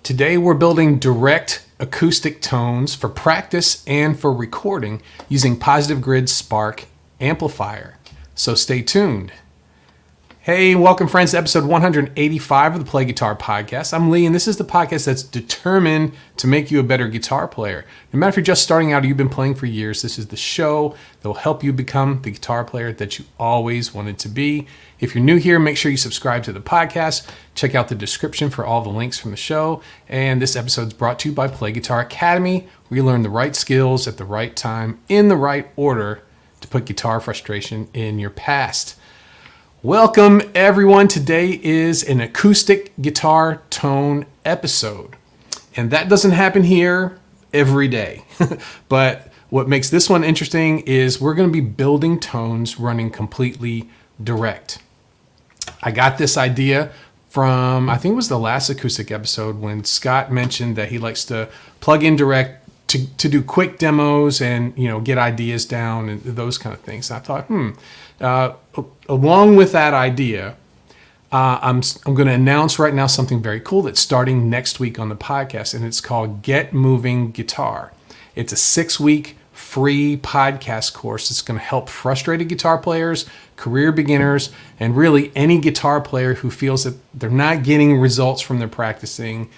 Today we're building direct acoustic tones for practice and for recording using Positive Grid's Spark amplifier. So stay tuned. Hey, welcome friends to episode 185 of the Play Guitar Podcast. I'm Lee, and this is the podcast that's determined to make you a better guitar player. No matter if you're just starting out or you've been playing for years, this is the show that will help you become the guitar player that you always wanted to be. If you're new here, make sure you subscribe to the podcast. Check out the description for all the links from the show. And this episode is brought to you by Play Guitar Academy, where you learn the right skills at the right time, in the right order, to put guitar frustration in your past. Welcome everyone. Today is an acoustic guitar tone episode. And that doesn't happen here every day. But what makes this one interesting is we're going to be building tones running completely direct. I got this idea from, I think it was the last acoustic episode when Scott mentioned that he likes to plug in direct to do quick demos and, get ideas down and those kind of things. And I thought, along with that idea, I'm going to announce right now something very cool that's starting next week on the podcast, and it's called Get Moving Guitar. It's a 6-week free podcast course that's going to help frustrated guitar players, career beginners, and really any guitar player who feels that they're not getting results from their practicing.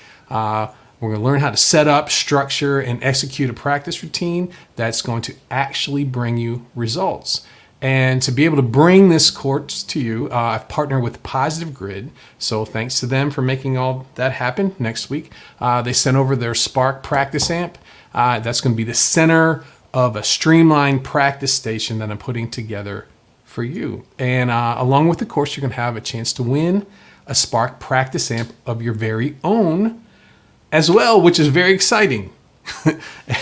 We're going to learn how to set up, structure, and execute a practice routine that's going to actually bring you results. And to be able to bring this course to you, I've partnered with Positive Grid. So thanks to them for making all that happen next week. They sent over their Spark practice amp. That's going to be the center of a streamlined practice station that I'm putting together for you. And along with the course, you're going to have a chance to win a Spark practice amp of your very own as well, which is very exciting.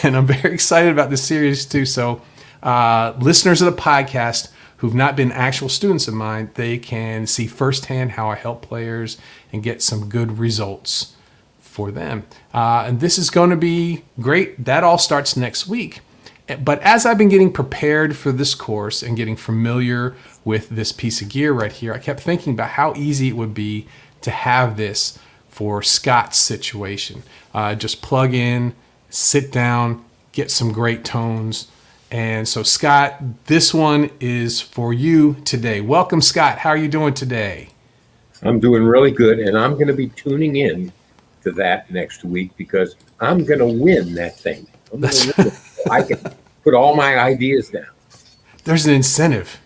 And I'm very excited about this series too. So listeners of the podcast who've not been actual students of mine, they can see firsthand how I help players and get some good results for them. And this is going to be great. That all starts next week. But as I've been getting prepared for this course and getting familiar with this piece of gear right here, I kept thinking about how easy it would be to have this for Scott's situation. Just plug in, sit down, get some great tones. And so Scott, this one is for you today. Welcome, Scott. How are you doing today? I'm doing really good, and I'm going to be tuning in to that next week because I'm going to win that thing. I can put all my ideas down. There's an incentive.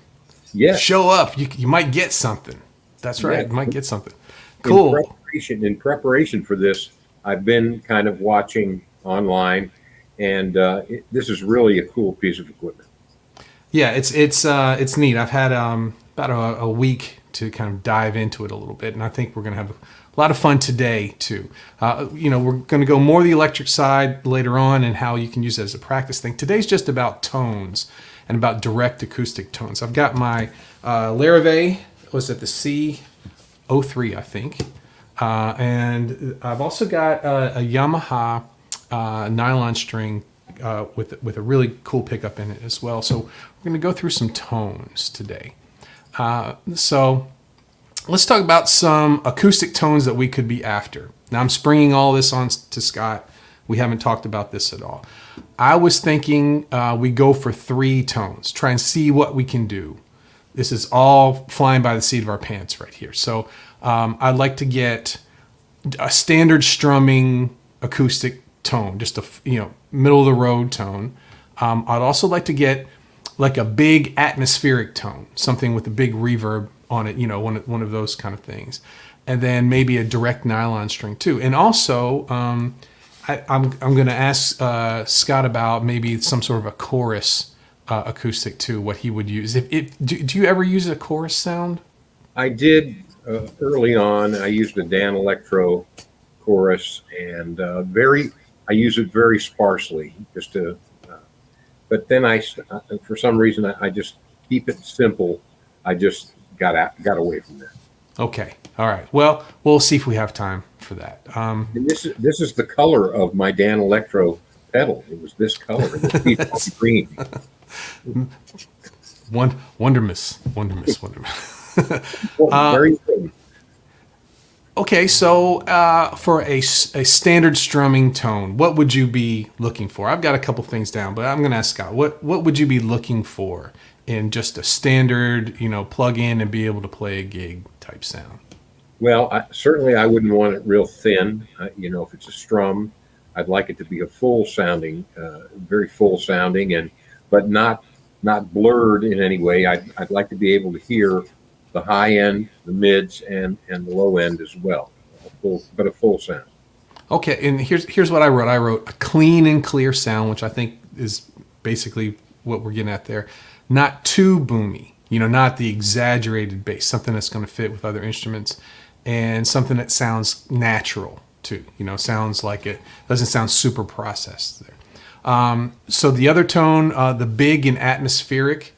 Yeah. Show up. You might get something. That's right. Yeah. You might get something. Cool. In preparation for this, I've been kind of watching online, and this is really a cool piece of equipment. Yeah, it's neat. I've had about a week to kind of dive into it a little bit, and I think we're going to have a lot of fun today too. We're going to go more the electric side later on and how you can use it as a practice thing. Today's just about tones and about direct acoustic tones. I've got my Larrivee, was it the C03, I think. And I've also got a Yamaha nylon string with a really cool pickup in it as well. So we're going to go through some tones today. So let's talk about some acoustic tones that we could be after. Now I'm springing all this on to Scott. We haven't talked about this at all. I was thinking we go for 3 tones, try and see what we can do. This is all flying by the seat of our pants right here. So I'd like to get a standard strumming acoustic tone, just a middle of the road tone. I'd also like to get like a big atmospheric tone, something with a big reverb on it, one of those kind of things, and then maybe a direct nylon string too. And also, I'm going to ask Scott about maybe some sort of a chorus acoustic too, what he would use. Do you ever use a chorus sound? I did. Early on, I used a Dan Electro chorus, and I use it very sparsely, just to. But then for some reason, I just keep it simple. I just got away from that. Okay, all right. Well, we'll see if we have time for that. And this is the color of my Dan Electro pedal. It was this color, this piece green. Wondermiss. Very good. Okay, so for a standard strumming tone, what would you be looking for? I've got a couple things down, but I'm going to ask Scott. What would you be looking for in just a standard, plug in and be able to play a gig type sound? Well, certainly I wouldn't want it real thin. If it's a strum, I'd like it to be a full sounding, very full sounding, but not blurred in any way. I'd like to be able to hear the high end, the mids, and the low end as well. A full sound. Okay, and here's what I wrote. I wrote a clean and clear sound, which I think is basically what we're getting at there. Not too boomy, not the exaggerated bass, something that's going to fit with other instruments, and something that sounds natural too. Sounds like it doesn't sound super processed there. So the other tone, the big and atmospheric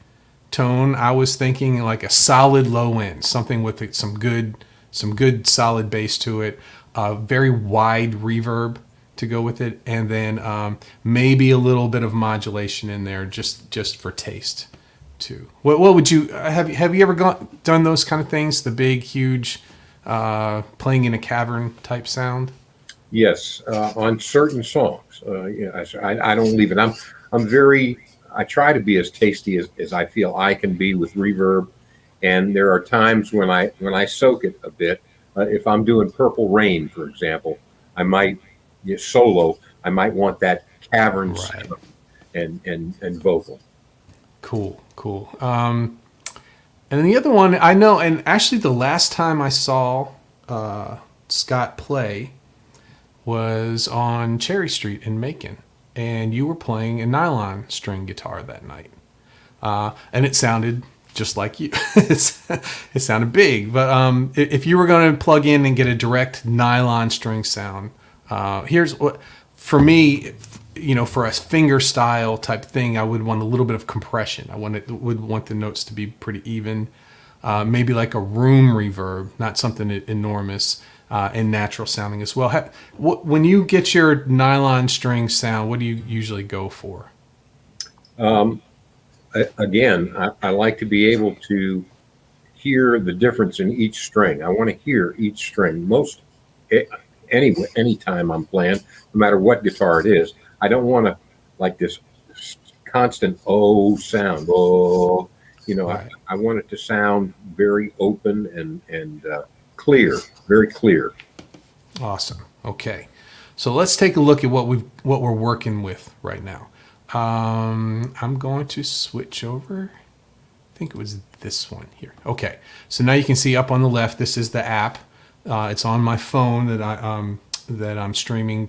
tone, I was thinking like a solid low end, something with some good solid bass to it, very wide reverb to go with it, and then maybe a little bit of modulation in there just for taste too. What would you have you ever done those kind of things? The big, huge, playing in a cavern type sound? Yes, on certain songs. I don't leave it. I try to be as tasty as I feel I can be with reverb, and there are times when I soak it a bit. If I'm doing Purple Rain, for example, I might solo. I might want that cavern sound and vocal. Cool. And then the other one I know, and actually the last time I saw Scott play was on Cherry Street in Macon, and you were playing a nylon string guitar that night, and it sounded just like you. It sounded big, but if you were going to plug in and get a direct nylon string sound, here's what for me. For a finger style type thing, I would want a little bit of compression. Would want the notes to be pretty even, maybe like a room reverb, not something enormous, and natural sounding as well. When you get your nylon string sound, what do you usually go for? Again, I like to be able to hear the difference in each string. I want to hear each string. Anytime I'm playing, no matter what guitar it is, I don't want to like this constant sound. Right. I want it to sound very open and clear, very clear. Awesome. Okay, so let's take a look at what we're working with right now. I'm going to switch over. I think it was this one here. Okay, so now you can see up on the left. This is the app. It's on my phone that I'm streaming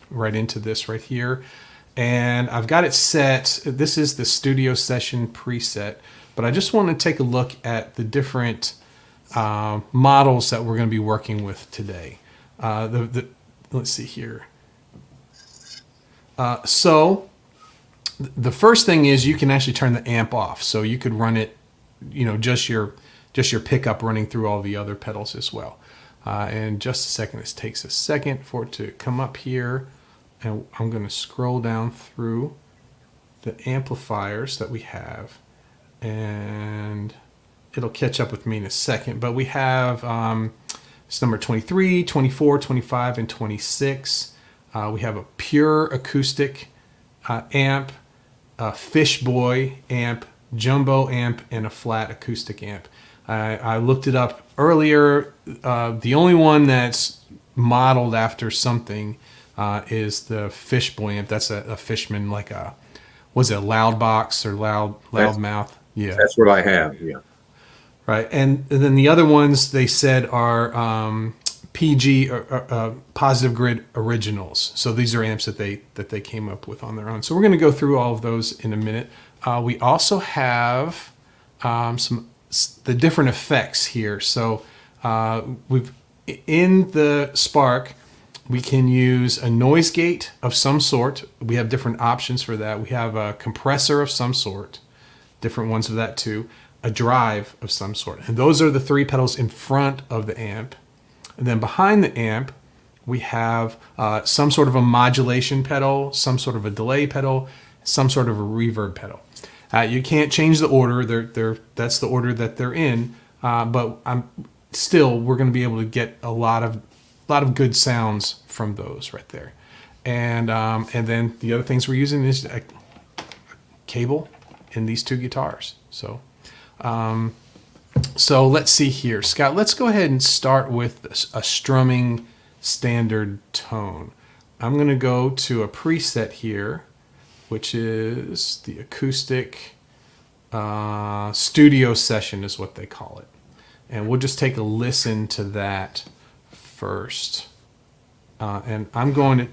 right into this right here, and I've got it set. This is the studio session preset, but I just want to take a look at the different models that we're going to be working with today. Let's see here. So the first thing is you can actually turn the amp off, so you could run it, just your pickup running through all the other pedals as well. And just a second, this takes a second for it to come up here, and I'm going to scroll down through the amplifiers that we have, and it'll catch up with me in a second. But we have it's number 23, 24, 25, and 26. We have a pure acoustic amp, a Fishboy amp, jumbo amp, and a flat acoustic amp. I looked it up earlier. The only one that's modeled after something is the Fishboy amp. That's a Fishman, like was it a loud box or loud mouth? Yeah, that's what I have. Yeah, right. And then the other ones they said are PG or Positive Grid Originals. So these are amps that they came up with on their own. So we're going to go through all of those in a minute. We also have the different effects here. So we've in the Spark, we can use a noise gate of some sort. We have different options for that. We have a compressor of some sort, different ones of that too, a drive of some sort. And those are the three pedals in front of the amp. And then behind the amp, we have some sort of a modulation pedal, some sort of a delay pedal, some sort of a reverb pedal. You can't change the order. That's the order that they're in. But still we're going to be able to get a lot of good sounds from those right there. And then the other things we're using is a cable in these two guitars. So let's see here, Scott. Let's go ahead and start with a strumming standard tone. I'm going to go to a preset here, which is the Acoustic studio session is what they call it. And we'll just take a listen to that first. And I'm going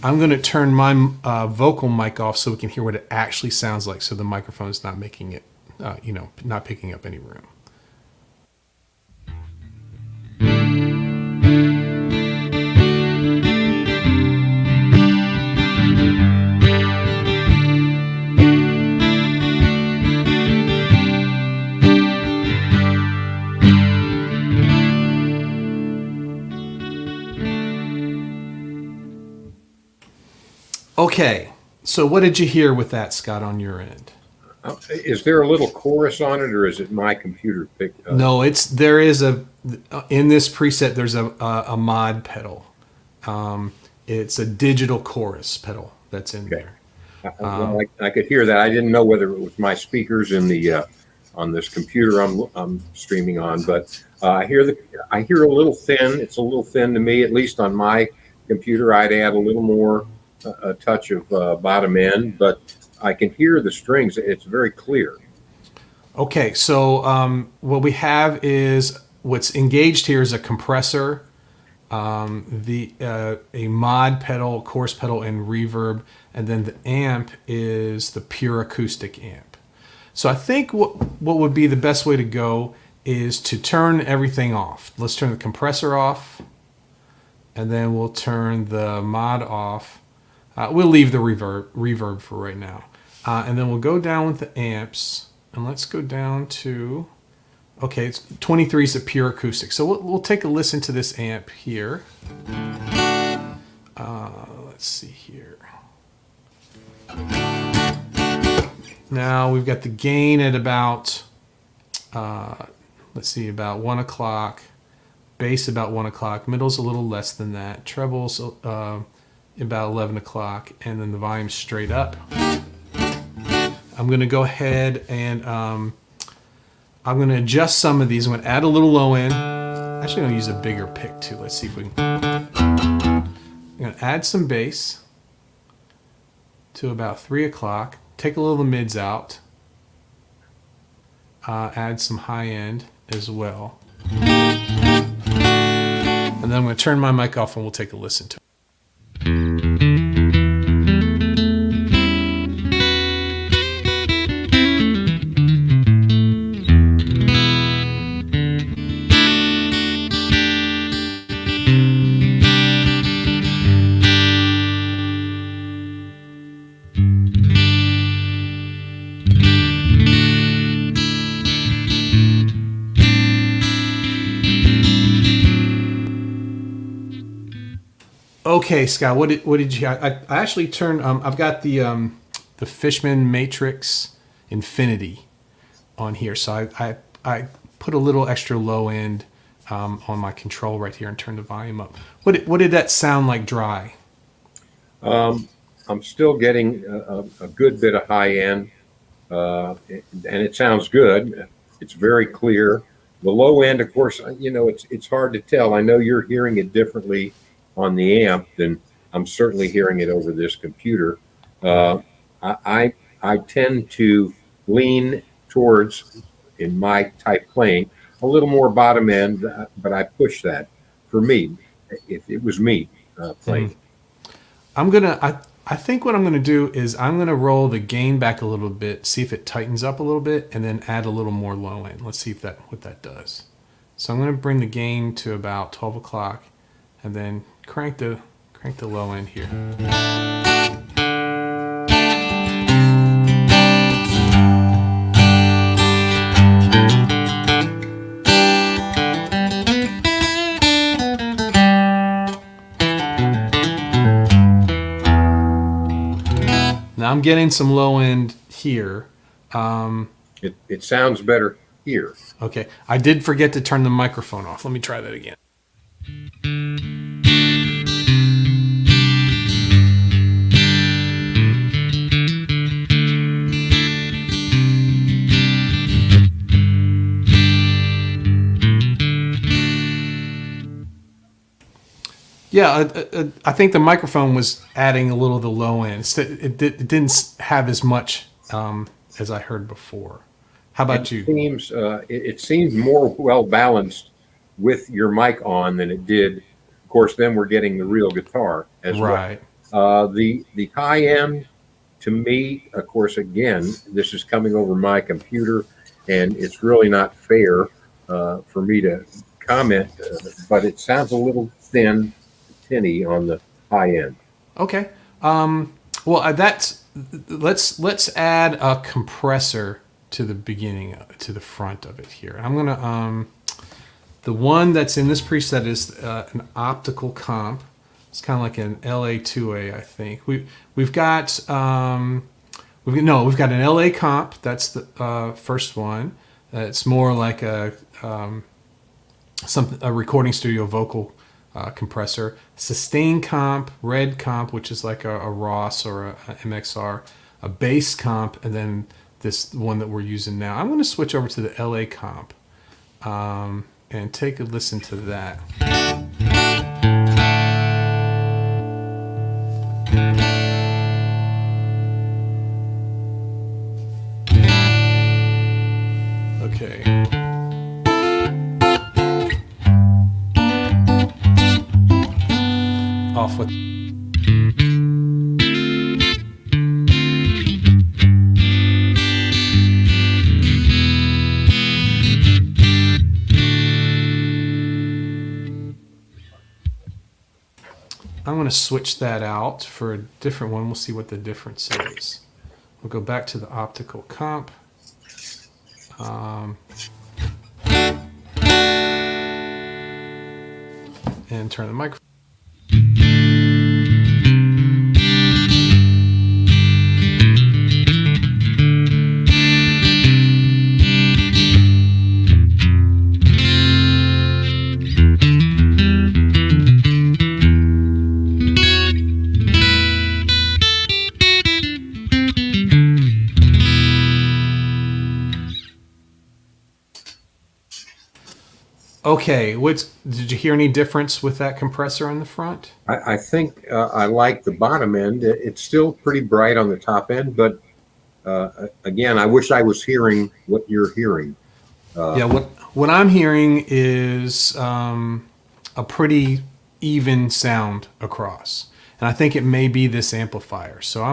to turn my vocal mic off so we can hear what it actually sounds like, so the microphone is not making it, not picking up any room. Okay, so what did you hear with that, Scott, on your end? Is there a little chorus on it, or is it my computer picked up? No, in this preset there's a mod pedal. It's a digital chorus pedal that's in there. Well, I could hear that. I didn't know whether it was my speakers in the on this computer I'm streaming on, but I hear a little thin. It's a little thin to me, at least on my computer. I'd add a little more, a touch of bottom end, but I can hear the strings. It's very clear. Okay, so what we have is what's engaged here is a compressor, a mod pedal, chorus pedal, and reverb, and then the amp is the pure acoustic amp. So I think what would be the best way to go is to turn everything off. Let's turn the compressor off, and then we'll turn the mod off. We'll leave the reverb for right now. And then we'll go down with the amps, and let's go down to, okay, it's 23 is a pure acoustic. So we'll take a listen to this amp here. Let's see here. Now we've got the gain at about, let's see, about 1 o'clock, bass about 1 o'clock, middle's a little less than that, treble's about 11 o'clock, and then the volume straight up. I'm going to go ahead and I'm going to adjust some of these. I'm going to add a little low end. Actually, I'm going to use a bigger pick too. Let's see if we can. I'm going to add some bass to about 3 o'clock. Take a little of the mids out. Add some high end as well. And then I'm going to turn my mic off and we'll take a listen to it. Okay, Scott, what did you? I actually turned. I've got the Fishman Matrix Infinity on here, so I put a little extra low end on my control right here and turned the volume up. What did that sound like dry? I'm still getting a good bit of high end, and it sounds good. It's very clear. The low end, of course, it's hard to tell. I know you're hearing it differently on the amp than I'm certainly hearing it over this computer. I tend to lean towards, in my type playing, a little more bottom end, but I push that for me. If it was me playing, I think what I'm gonna do is I'm gonna roll the gain back a little bit, see if it tightens up a little bit, and then add a little more low end. Let's see what that does. So I'm gonna bring the gain to about 12 o'clock, and then crank the low end here. Now I'm getting some low end here. it sounds better. hear. Okay, I did forget to turn the microphone off. Let me try that again. Yeah, I think the microphone was adding a little of the low end. It didn't have as much as I heard before. How And about you? it seems more well balanced with your mic on than it did. Of course, then we're getting the real guitar as well. Right. The high end, to me, of course, again, this is coming over my computer, and it's really not fair for me to comment, but it sounds a little tinny on the high end. Okay. Well, that's let's add a compressor to the beginning, to the front of it here. I'm gonna the one that's in this preset is an optical comp. It's kind of like an LA2A, I think. We've got we've got an LA comp. That's the first one. It's more like a recording studio vocal compressor. Sustain comp, red comp, which is like a Ross or a MXR, a bass comp, and then this one that we're using now. I'm going to switch over to the LA comp and take a listen to that. Okay. Off with. I'm going to switch that out for a different one. We'll see what the difference is. We'll go back to the optical comp. And turn the microphone. Okay, did you hear any difference with that compressor on the front? I think I like the bottom end. It's still pretty bright on the top end, but again, I wish I was hearing what you're hearing. Yeah, what I'm hearing is a pretty even sound across, and I think it may be this amplifier. So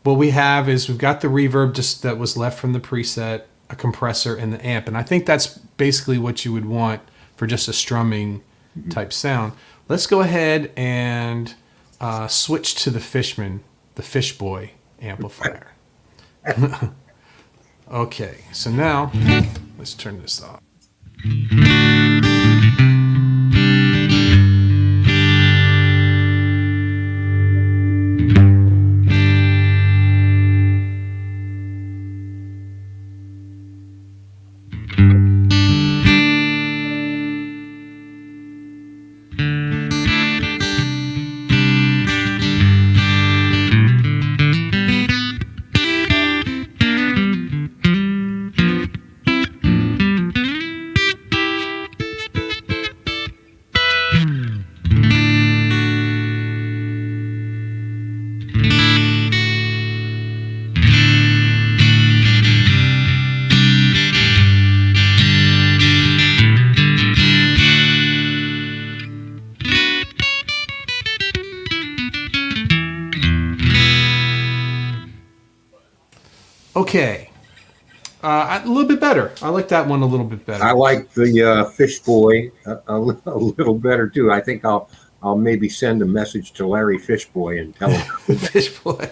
what we have is we've got the reverb just that was left from the preset, a compressor, and the amp, and I think that's basically what you would want for just a strumming type sound. Let's go ahead and switch to the Fish Boy amplifier. Okay, so now let's turn this off. Okay, a little bit better. I like that one a little bit better. I like the Fish Boy a little better too. I think I'll maybe send a message to Larry Fishboy and tell him. Fish Boy.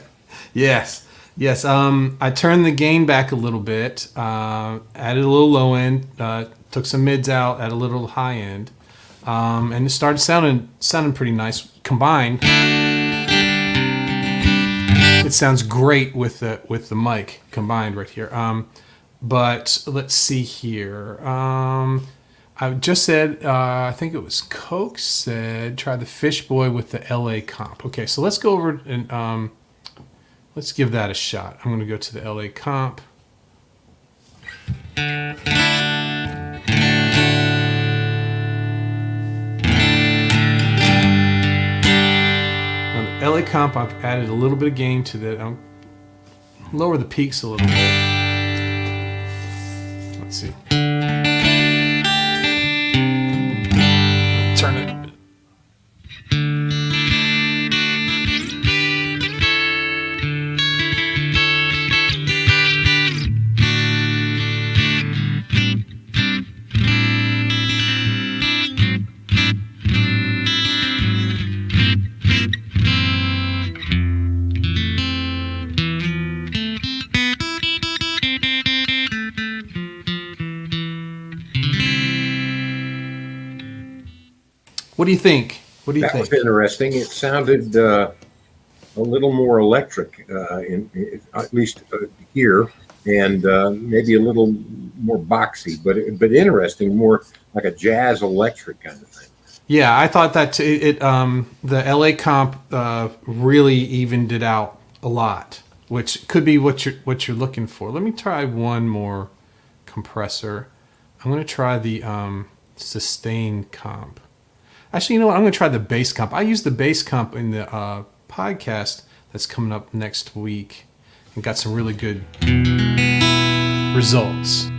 Yes. I turned the gain back a little bit, added a little low end, took some mids out, added a little high end, and it started sounding pretty nice. Combined, it sounds great with the mic combined right here. But let's see here. I just said, I think it was Coke said, try the Fish Boy with the LA comp. Okay, so let's go over and let's give that a shot. I'm going to go to the LA comp. On the LA comp, I've added a little bit of gain to that. I'll lower the peaks a little bit. Let's see. Turn it. What do you think? What do you That think? was interesting. It sounded a little more electric, at least here, and maybe a little more boxy, but interesting, more like a jazz electric kind of thing. Yeah, I thought that the LA comp really evened it out a lot, which could be what you're looking for. Let me try one more compressor. I'm going to try the sustain comp. Actually, you know what? I'm going to try the bass comp. I use the bass comp in the podcast that's coming up next week and got some really good results.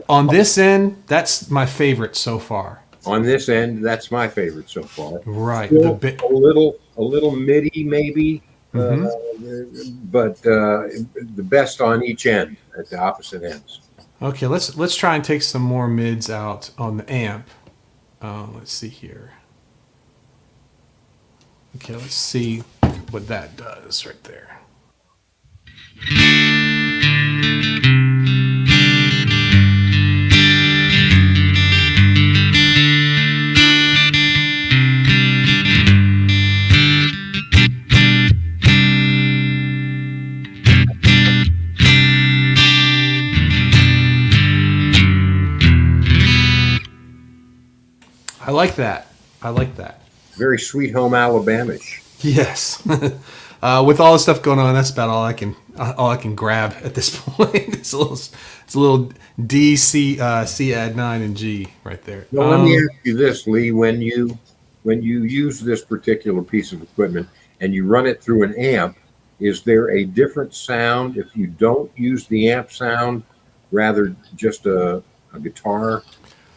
On this end, that's my favorite so far. On this end, that's my favorite so far. Right. Still a little MIDI maybe, Mhm. but the best on each end at the opposite ends. Okay, let's try and take some more mids out on the amp. Let's see here. Okay, let's see what that does right there. I like that. I like that. Very Sweet Home Alabama-ish. Yes. With all the stuff going on, that's about all I can grab at this point. It's a little D, C, C add 9 and G right there. Well, let me ask you this, Lee. When you use this particular piece of equipment and you run it through an amp, is there a different sound if you don't use the amp sound, rather just a guitar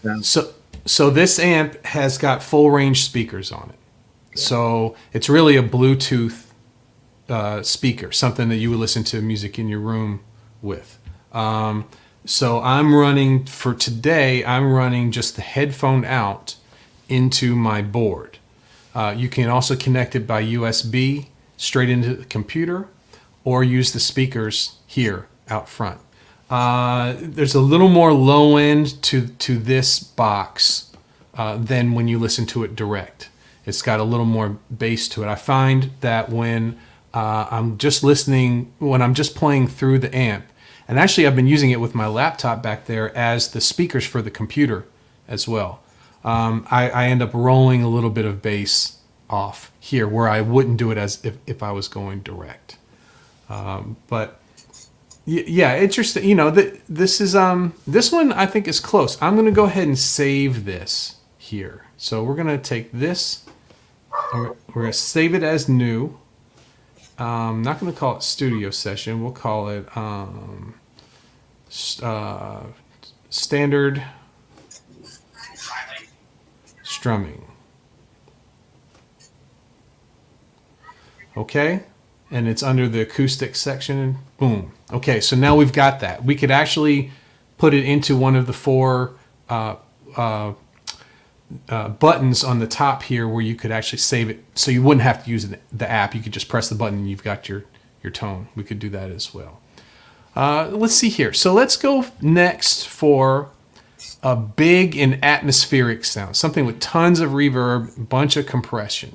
sound? So this amp has got full range speakers on it. So it's really a Bluetooth speaker, something that you would listen to music in your room with. So I'm running just the headphone out into my board. You can also connect it by USB straight into the computer or use the speakers here out front. There's a little more low end to this box than when you listen to it direct. It's got a little more bass to it. I find that when I'm just playing through the amp, and actually I've been using it with my laptop back there as the speakers for the computer as well. I end up rolling a little bit of bass off here where I wouldn't do it as if I was going direct. But yeah, interesting. You know, this one I think is close. I'm going to go ahead and save this here. So we're going to take this. We're going to save it as new. I'm not going to call it studio session. We'll call it standard strumming. Okay, and it's under the acoustic section. Boom. Okay, so now we've got that. We could actually put it into one of the four buttons on the top here where you could actually save it, so you wouldn't have to use the app. You could just press the button and you've got your tone. We could do that as well. Let's see here. So let's go next for a big and atmospheric sound, something with tons of reverb, bunch of compression.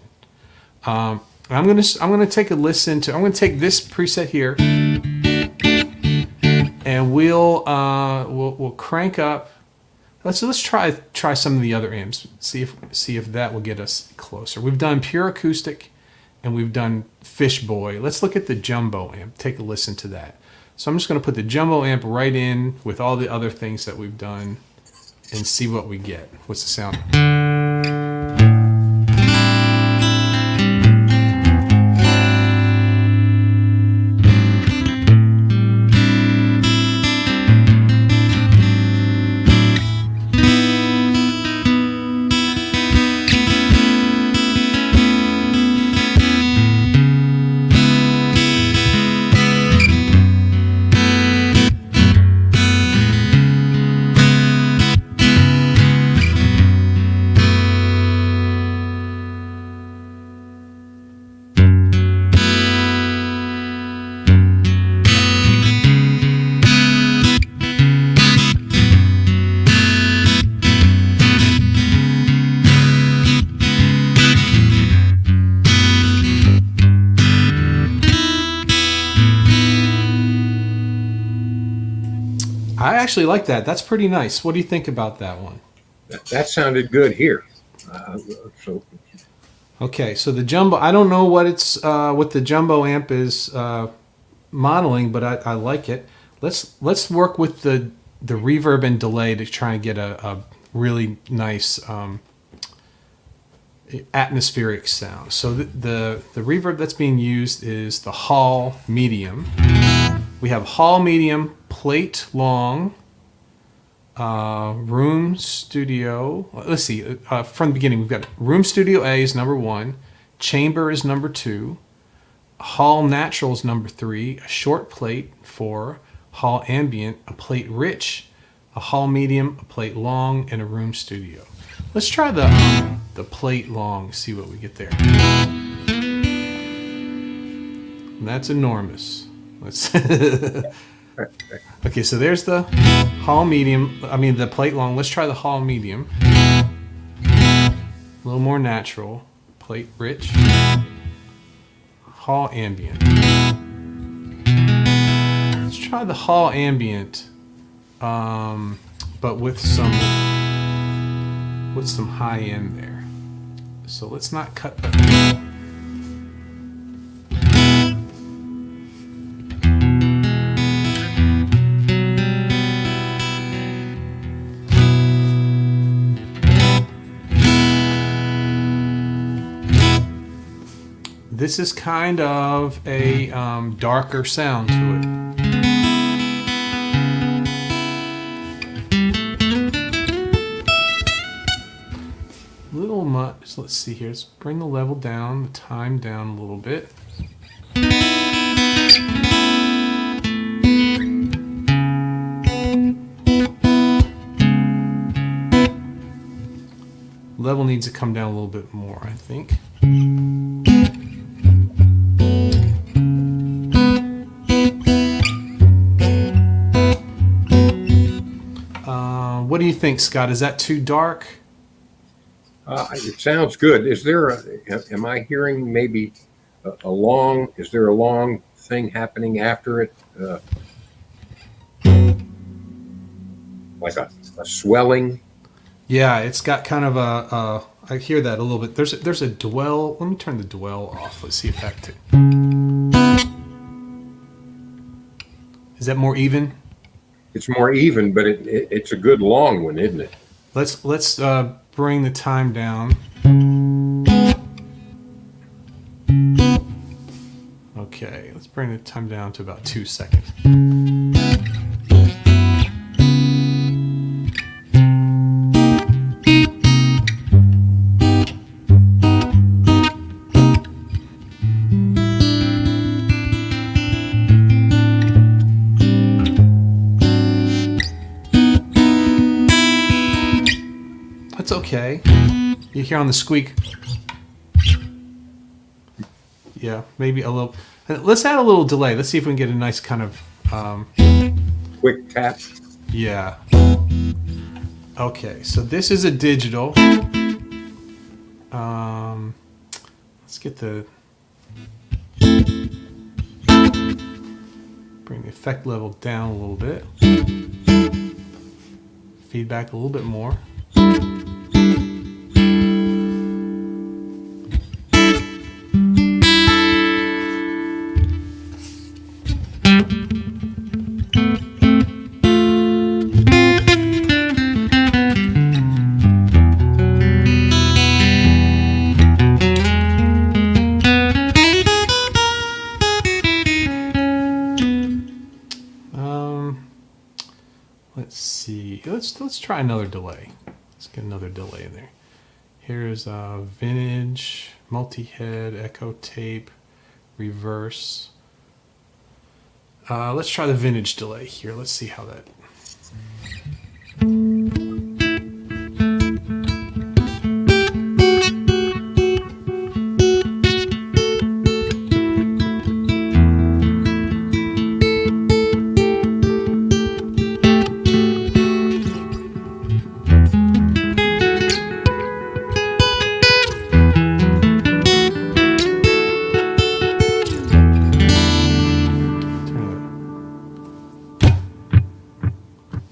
I'm gonna take a listen to. I'm gonna take this preset here, and we'll crank up. Let's try some of the other amps. See if that will get us closer. We've done pure acoustic, and we've done Fishboy. Let's look at the jumbo amp. Take a listen to that. So I'm just gonna put the jumbo amp right in with all the other things that we've done, and see what we get. What's the sound? I actually like that. That's pretty nice. What do you think about that one? That sounded good here. So Okay, so the jumbo. I don't know what the jumbo amp is modeling, but I like it. Let's work with the reverb and delay to try and get a really nice atmospheric sound. So the reverb that's being used is the Hall Medium. We have Hall Medium, plate long, Room Studio. Let's see, from the beginning, we've got Room Studio A is number 1, Chamber is number 2, Hall Natural is number 3, a short plate 4, Hall Ambient, a plate rich, a Hall Medium, a plate long, and a Room Studio. Let's try the plate long, see what we get there. And that's enormous. Let's okay, so there's the Hall Medium. I mean the plate long. Let's try the Hall Medium. A little more natural. Plate rich. Hall Ambient. Let's try the Hall Ambient, but with some high end there. So let's not cut that. This is kind of a darker sound to it. Little much. Let's see here. Let's bring the level down, the time down a little bit. Level needs to come down a little bit more, I think. What do you think, Scott? Is that too dark? it sounds good. Is there am I hearing maybe is there a long thing happening after it? Like a swelling? Yeah, it's got kind of I hear that a little bit. There's a dwell. Let me turn the dwell off. Let's see if that is that more even? It's more even, but it's a good long one, isn't it? Let's bring the time down. Okay, let's bring the time down to about 2 seconds. okay. You hear on the squeak. Yeah, maybe a little. Let's add a little delay. Let's see if we can get a nice kind of. Quick tap. Yeah. Okay, so this is a digital. Let's get the. Bring the effect level down a little bit. Feedback a little bit more. Let's see. Let's try another delay. Let's get another delay in there. Here's vintage, multi-head, echo tape, reverse. Let's try the vintage delay here. Let's see how that.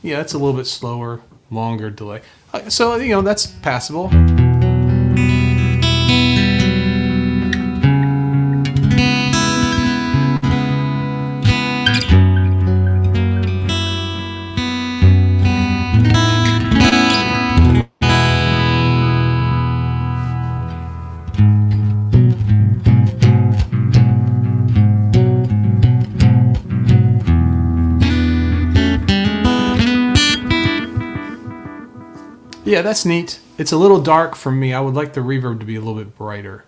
Yeah, it's a little bit slower, longer delay. So, that's passable. Yeah, that's neat. It's a little dark for me. I would like the reverb to be a little bit brighter.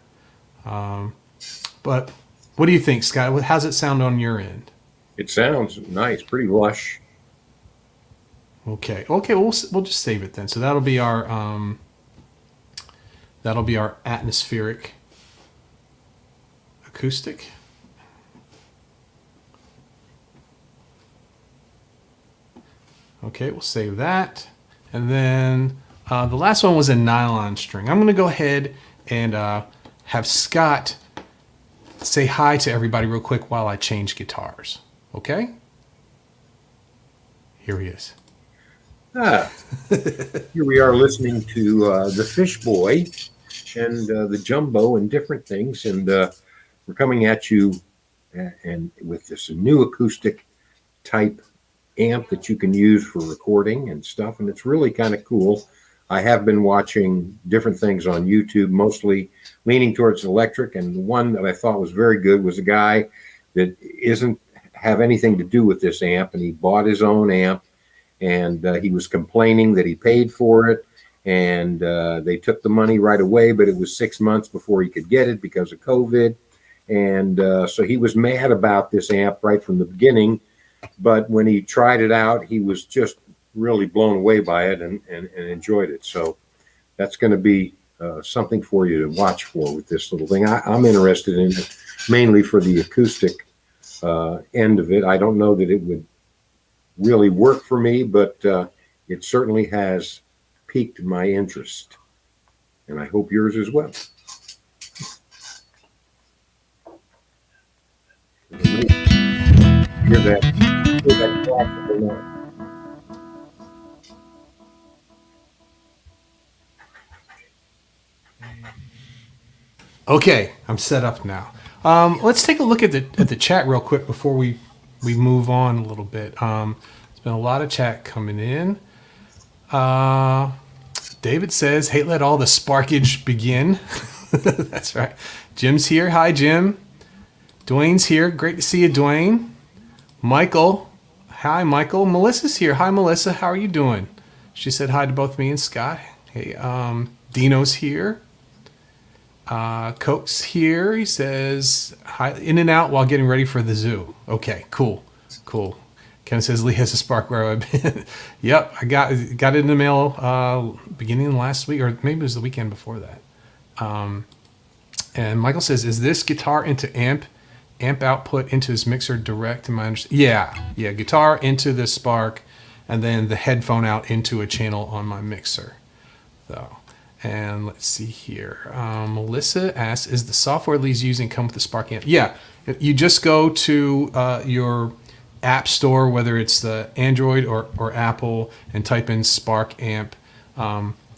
But what do you think, Scott? How's it sound on your end? It sounds nice, pretty lush. Okay. We'll just save it then. So that'll be our atmospheric acoustic. Okay, we'll save that, and then. The last one was a nylon string. I'm going to go ahead and have Scott say hi to everybody real quick while I change guitars. Okay? Here he is. Here we are listening to the Fish Boy and the Jumbo and different things. And we're coming at you and with this new acoustic type amp that you can use for recording and stuff. And it's really kind of cool. I have been watching different things on YouTube, mostly leaning towards electric. And the one that I thought was very good was a guy that isn't have anything to do with this amp. And he bought his own amp, and he was complaining that he paid for it. And they took the money right away, but it was 6 months before he could get it because of COVID. And so he was mad about this amp right from the beginning. But when he tried it out, he was just really blown away by it and enjoyed it. So that's going to be something for you to watch for with this little thing. I'm interested in it mainly for the acoustic end of it. I don't know that it would really work for me, but it certainly has piqued my interest, and I hope yours as well. Hear that classical note. Okay, I'm set up now. Let's take a look at the chat real quick before we move on a little bit. There's been a lot of chat coming in. David says, "Hey, let all the sparkage begin." That's right. Jim's here. Hi, Jim. Dwayne's here. Great to see you, Dwayne. Michael. Hi, Michael. Melissa's here. Hi, Melissa. How are you doing? She said hi to both me and Scott. Hey, Dino's here. Coke's here. He says hi, in and out while getting ready for the zoo. Okay, cool. Ken says Lee has a spark where I've been. Yep, I got it in the mail beginning of last week, or maybe it was the weekend before that. And Michael says, is this guitar into amp output into his mixer direct? In my understanding, yeah, guitar into the spark, and then the headphone out into a channel on my mixer. So, and let's see here. Melissa asks, is the software Lee's using come with the Spark amp? Yeah, you just go to your app store, whether it's the Android or Apple, and type in Spark amp.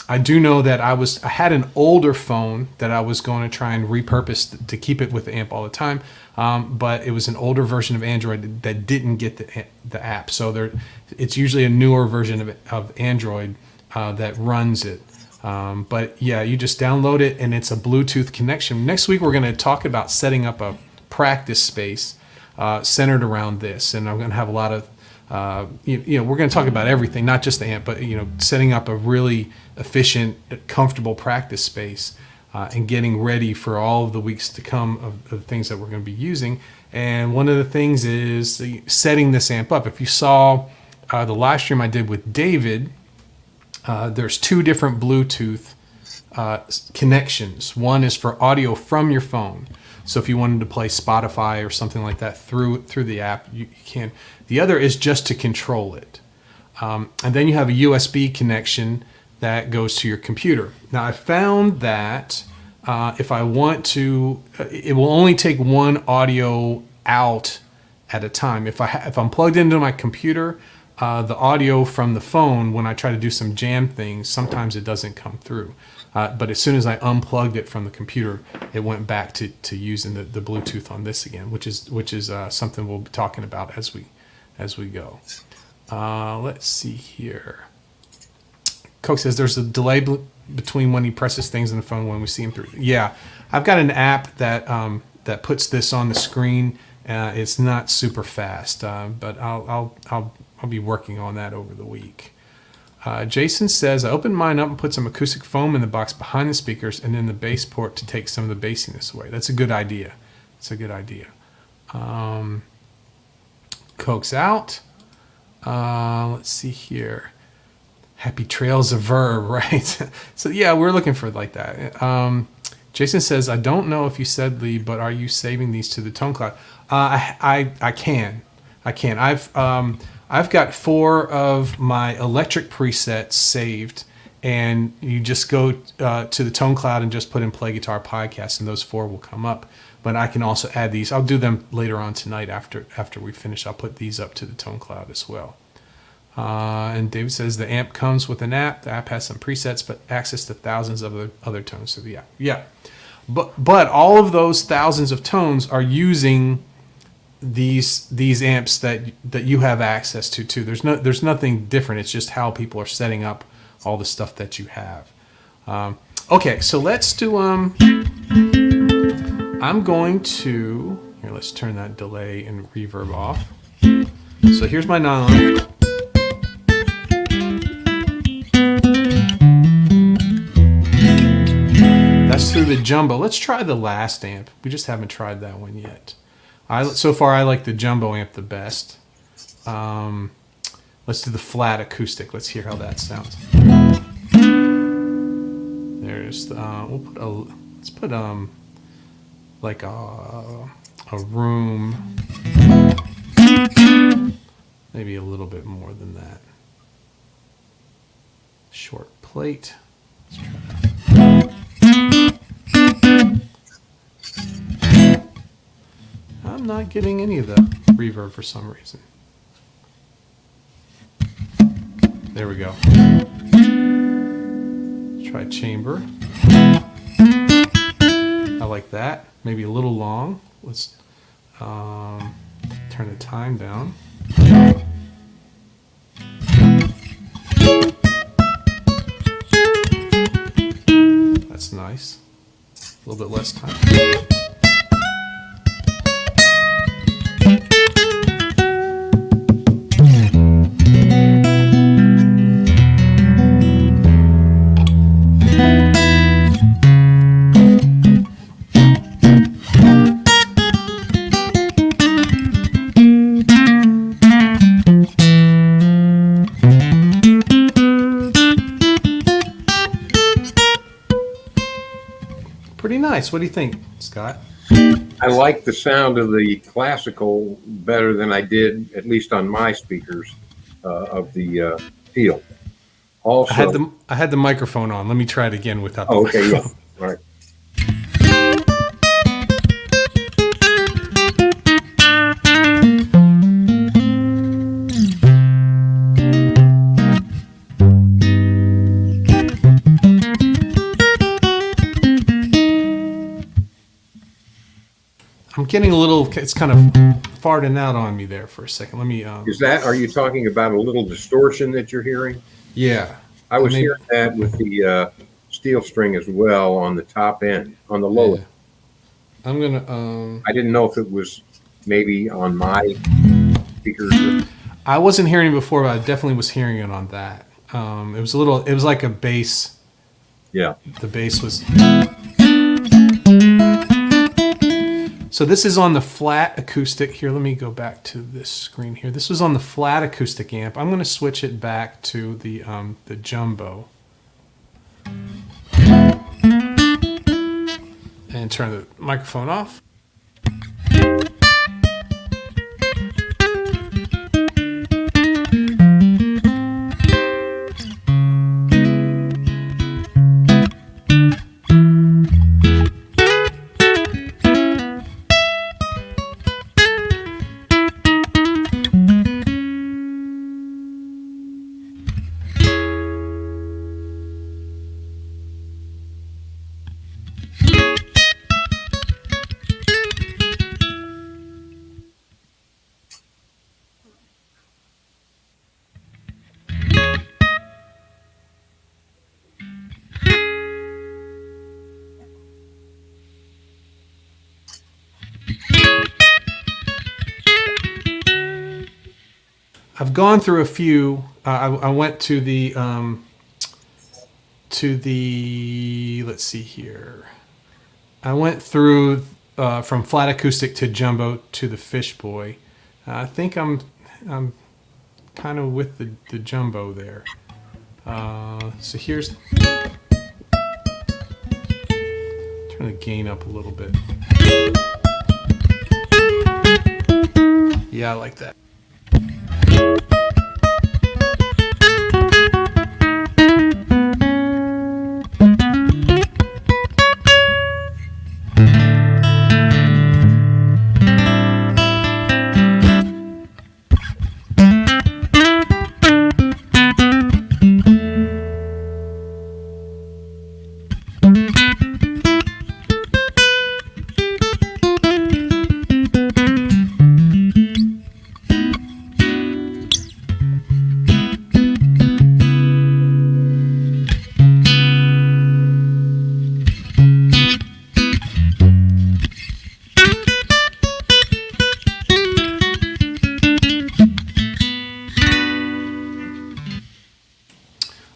I do know that I had an older phone that I was going to try and repurpose to keep it with the amp all the time, but it was an older version of Android that didn't get the app. So it's usually a newer version of Android that runs it. But yeah, you just download it, and it's a Bluetooth connection. Next week, we're going to talk about setting up a practice space centered around this, and I'm going to have a lot of we're going to talk about everything, not just the amp, but setting up a really efficient, comfortable practice space and getting ready for all of the weeks to come of things that we're going to be using. And one of the things is setting this amp up. If you saw the live stream I did with David, there's two different Bluetooth connections. One is for audio from your phone. So if you wanted to play Spotify or something like that through the app, you can. The other is just to control it. And then you have a USB connection that goes to your computer. Now, I found that if I want to, it will only take one audio out at a time. If I'm plugged into my computer, the audio from the phone, when I try to do some jam things, sometimes it doesn't come through. But as soon as I unplugged it from the computer, it went back to using the Bluetooth on this again, which is something we'll be talking about as we go. Let's see here. Coke says there's a delay between when he presses things on the phone when we see him through. Yeah, I've got an app that puts this on the screen. It's not super fast, but I'll be working on that over the week. Jason says, I opened mine up and put some acoustic foam in the box behind the speakers and in the bass port to take some of the bassiness away. That's a good idea. Coke's out. Let's see here. Happy trails of verb, right? So yeah, we're looking for like that. Jason says, I don't know if you said Lee, but are you saving these to the tone cloud? I can. I've got 4 of my electric presets saved, and you just go to the Tone Cloud and just put in Play Guitar Podcast, and those 4 will come up. But I can also add these. I'll do them later on tonight after we finish. I'll put these up to the Tone Cloud as well. And David says the amp comes with an app. The app has some presets, but access to thousands of other tones to the app. Yeah, but all of those thousands of tones are using these amps that you have access to too. There's nothing different. It's just how people are setting up all the stuff that you have. Okay, so let's do I'm going to here. Let's turn that delay and reverb off. So here's my Nylon. That's through the jumbo. Let's try the last amp. We just haven't tried that one yet. So far, I like the jumbo amp the best. Let's do the flat acoustic. Let's hear how that sounds. There's let's put like a room, maybe a little bit more than that. Short plate. Let's try that. I'm not getting any of the reverb for some reason. There we go. Let's try chamber. I like that. Maybe a little long. Let's turn the time down. That's nice. A little bit less time. nice. What do you think, Scott? I like the sound of the classical better than I did, at least on my speakers, of the field. Also, I had the microphone on. Let me try it again without the oh, okay, yeah, microphone. all right. I'm getting a little. It's kind of farting out on me there for a second. Let me. Are you talking about a little distortion that you're hearing? Yeah. I was hearing that with the steel string as well on the top end, on the low Yeah. end. I'm gonna. I didn't know if it was maybe on my speakers. I wasn't hearing it before, but I definitely was hearing it on that. It was a little. It was like a bass. Yeah. The bass was. So this is on the flat acoustic. Here, let me go back to this screen here. This was on the flat acoustic amp. I'm going to switch it back to the jumbo. And turn the microphone off. I've gone through a few. I went to the let's see here. I went through from flat acoustic to jumbo to the Fish Boy. I think I'm kind of with the jumbo there. So here's turn the gain up a little bit. Yeah, I like that.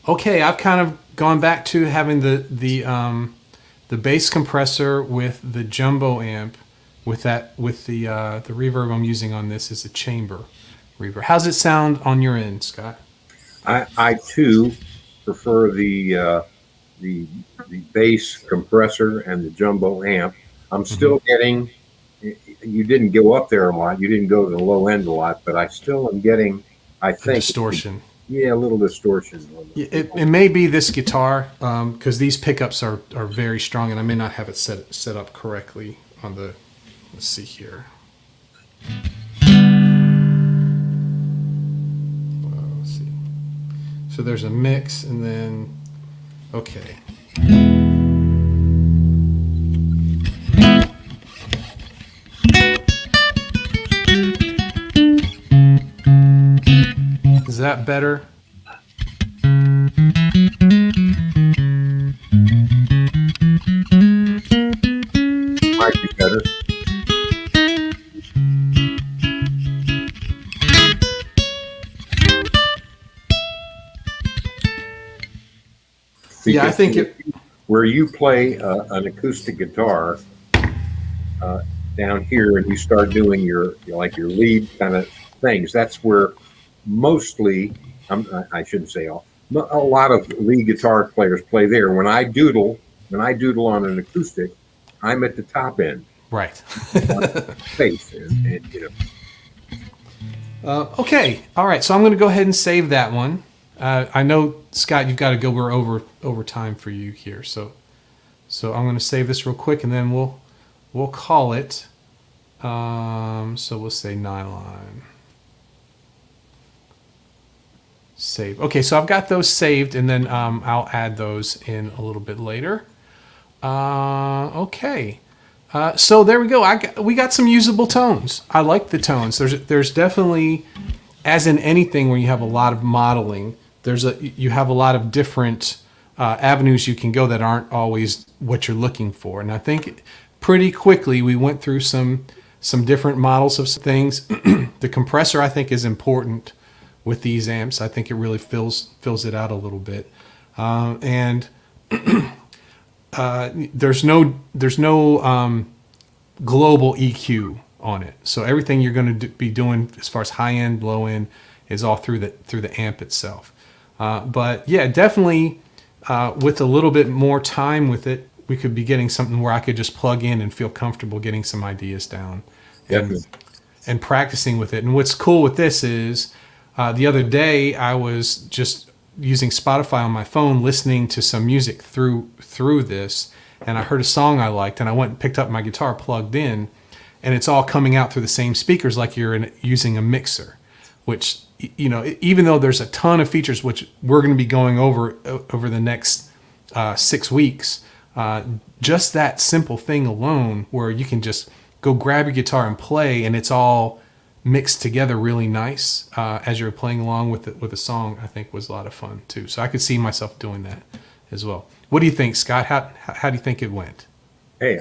Okay, I've kind of gone back to having the bass compressor with the jumbo amp with the reverb I'm using on this is a chamber reverb. How's it sound on your end, Scott? I too prefer the bass compressor and the jumbo amp. I'm still getting. You didn't go up there a lot. You didn't go to the low end a lot, but I still am getting. I think Distortion. Yeah, a little distortion. It may be this guitar because these pickups are very strong, and I may not have it set up correctly on the. Let's see here. Let's see. So there's a mix, and then okay. Is that better? Might be better. Yeah, I think where you play an acoustic guitar down here, and you start doing your lead kind of things. That's where mostly, I shouldn't say all, a lot of lead guitar players play there. When I doodle on an acoustic, I'm at the top end, Right. space, and Okay. All right. So I'm going to go ahead and save that one. I know, Scott, you've got to go. We're over time for you here. So I'm going to save this real quick, and then we'll call it. So we'll say Nylon. Save. Okay. So I've got those saved, and then I'll add those in a little bit later. Okay. So there we go. We got some usable tones. I like the tones. There's definitely, as in anything where you have a lot of modeling, you have a lot of different avenues you can go that aren't always what you're looking for. And I think pretty quickly we went through some different models of things. The compressor, I think, is important with these amps. I think it really fills it out a little bit, and there's no global EQ on it. So everything you're going to be doing as far as high end, low end is all through the amp itself. But yeah, definitely with a little bit more time with it, we could be getting something where I could just plug in and feel comfortable getting some ideas down and practicing with it. And what's cool with this is the other day I was just using Spotify on my phone, listening to some music through this, and I heard a song I liked, and I went and picked up my guitar, plugged in, and it's all coming out through the same speakers like you're using a mixer, which, you know, even though there's a ton of features which we're going to be going over the next 6 weeks, just that simple thing alone where you can just go grab your guitar and play, and it's all mixed together really nice as you're playing along with a song, I think was a lot of fun too. So I could see myself doing that as well. What do you think, Scott? How do you think it went? hey,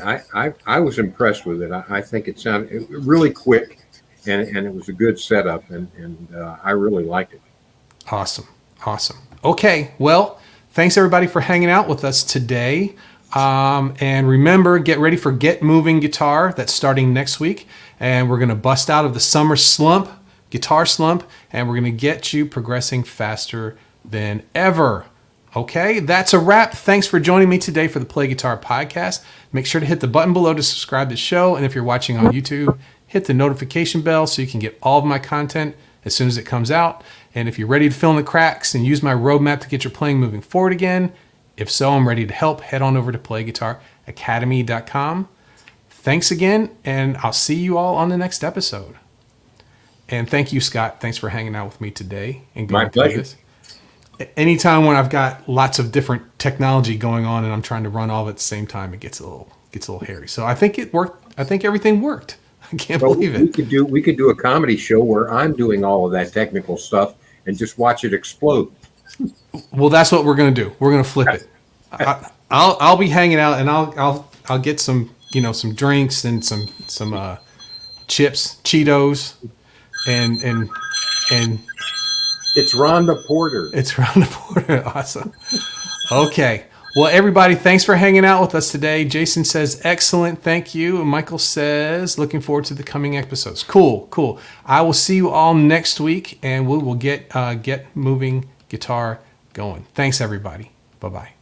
I was impressed with it. I think it sounded really quick, and it was a good setup, and I really liked it. Awesome. Okay, well, thanks everybody for hanging out with us today. And remember, get ready for Get Moving Guitar. That's starting next week. And we're going to bust out of the summer slump, guitar slump, and we're going to get you progressing faster than ever. Okay, that's a wrap. Thanks for joining me today for the Play Guitar Podcast. Make sure to hit the button below to subscribe to the show. And if you're watching on YouTube, hit the notification bell so you can get all of my content as soon as it comes out. And if you're ready to fill in the cracks and use my roadmap to get your playing moving forward again, if so, I'm ready to help. Head on over to playguitaracademy.com. Thanks again, and I'll see you all on the next episode. And thank you, Scott. Thanks for hanging out with me today and going through this. Anytime when I've got lots of different technology going on and I'm trying to run all of it at the same time, it gets a little hairy. So I think it worked. I think everything worked. I can't believe it. We could do a comedy show where I'm doing all of that technical stuff and just watch it explode. Well, that's what we're going to do. We're going to flip it. I'll be hanging out, and I'll get some drinks and some chips, Cheetos, and it's Rhonda Porter. Awesome. Okay. Well, everybody, thanks for hanging out with us today. Jason says, excellent. Thank you. And Michael says, looking forward to the coming episodes. Cool. I will see you all next week, and we will get moving guitar going. Thanks, everybody. Bye-bye.